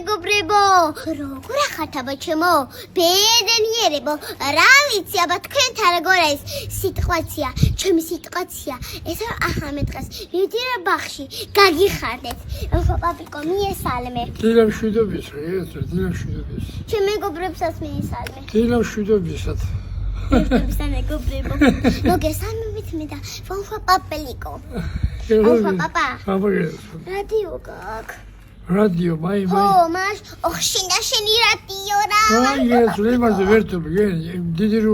მეგობრებო, როგორ ახართ აბა ჩემო? ბედნიერებო, რა ვიცი აბა თქვენთან როგორ არის სიტყვაცია, ჩემი სიტყვაცია. ეს ახლა მე დღეს მივდივარ ბაღში, გაგიხარდეთ. პაპიკო მიესალმე. დილამშვიდობისა, დილამშვიდობის. ჩემ მეგობრებსაც მიესალმე. დილამშვიდობისად. მეგობრებო, მოგესალმებით მე და ვონხვა პაპელიკო. პაპა. რადიო გაქვს. რადიო, მაი. ო, მას ოხშინდა შენი რადიო რა. აი, ეს ლემაზე ვერთობი, დიდი რო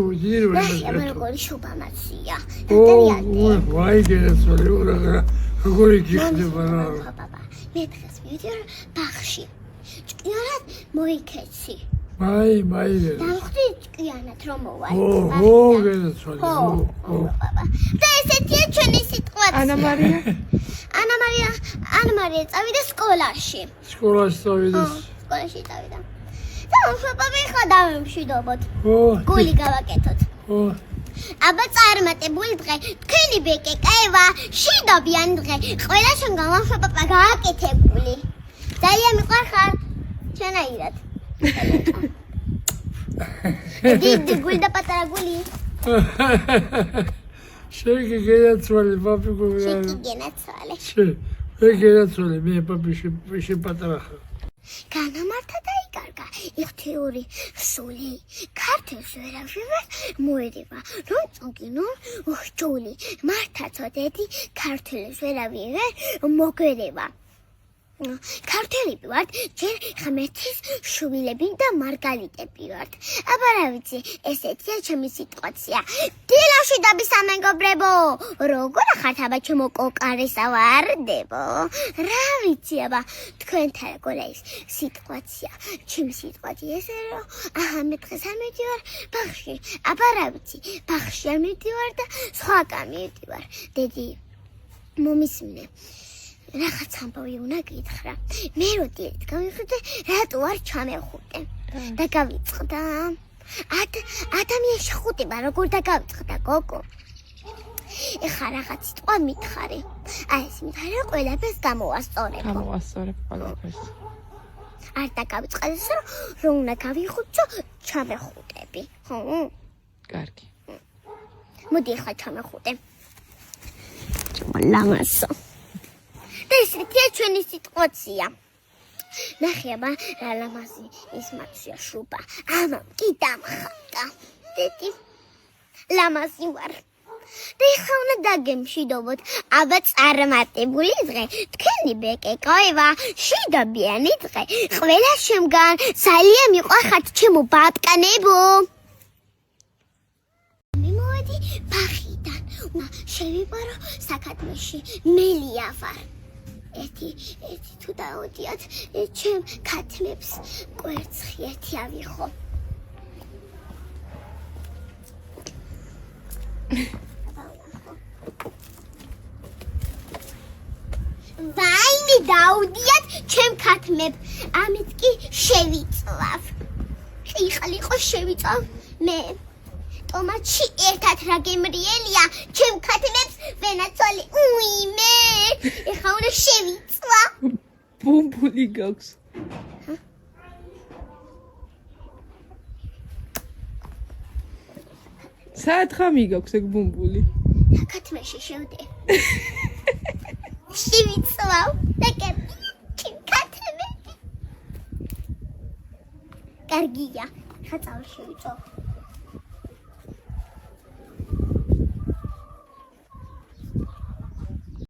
აბა როგორი შუბამაცია. ვაი, გერაცოლი, როგორი გიხდება რა. პაპა, მე დღეს მივიდივარ ბაღში. ჭკვიანად მოიქეცი. მაი. დავხვდი ჭკვიანად რომ მოვალ. გერაცოლი. პაპა. და ესეთია ჩვენი სიტყვაც. ანა მარია წავიდა სკოლაში. სკოლაში წავიდა. სკოლაში წავიდა. და პაპა ხა დავემშვიდობოთ. გული გავაკეთოთ. აბა წარმატებული დღე, თქვენი ბეკე კაევა, შიდობიან დღე. ყველა შენგან პაპა გააკეთებული. ძალიან მიყვარხარ ჩვენაირად. დიდი გული და პატარა გული. შენი გენაცვალე პაპიკო. შენი გენაცვალე. გენაცვალე მე პაპიში პატარა ხარ. განამართა და იკარგა იხთიური სული. ქართულს ვერავარ მოერევა. რომ წუგინო უხჯული. მართა წოდეთი ქართულს ვერავარ მოგვერევა. ქართველები ვართ, ჯერ ღმერთის შვილები და მარგალიტები ვართ. აბა რა ვიცი, ესეთია ჩემი სიტყვაცია. დილამშვიდობისა მეგობრებო, როგორ ახართ აბა ჩემო კოკარესა ვარდებო? რა ვიცი აბა, თქვენთან როგორ არის სიტყვაცია. ჩემი სიტყვაცია ესე რომ, მე დღეს არ მივდივარ ბაღში. აბა რა ვიცი, ბაღში არ მივდივარ და სხვაგან მივდივარ. დედი მომისმინე. რაღაც ამბავი უნდა გითხრა. მე როდით გავიხდე, რატო არ ჩამეხუტე? და გავიწყდა. ადამიანში ხუტება როგორ დაგავიწყდა გოგო? ეხა რაღაც სიტყვა მითხარი. აი ეს მითხარი რომ ყველაფერს გამოვასწორებ. ყველაფერს. არ დაგავიწყდეს რომ უნდა გავიხუცო, ჩამეხუტები. ხო? კარგი. მოდი ეხლა ჩამეხუტე. ლამასო. ესეთია ჩვენი სიტყვაცია. ნახე აბა რა ლამაზი ის მაცია შუბა. ამამ კი დამხატა. დედი ლამაზი ვარ. და ეხლა უნდა დაგემშვიდობოთ. აბა წარმატებული დღე. თქვენი ბეკე კაევა, შიდობიანი დღე. ყველა შემგან ძალიან მიყვარხართ ჩემო ბატკანებო. მე მოვედი ბაღიდან. შევიპარო საკადმეში მელია ვარ. ერთი თუ დაოდიათ ჩემ ქათმებს კვერცხი ავიხო. ვაიმე დაუდიათ ჩემ ქათმებს, ამით კი შევიწვავ. ხალიყო შევიწვავ მე. ტომატში ერთად რა გემრიელია, ჩემ ქათმებს ვენაცვალე. უიმე, ეხა უნდა შევიწვა. ბუმბული გაქვს. სათხა მიგაქვს ეგ ბუმბული. ქათმეში შევდე. შევიწვავ და ჩემ ქათმებს. კარგია, ხა წავშევიწვავ.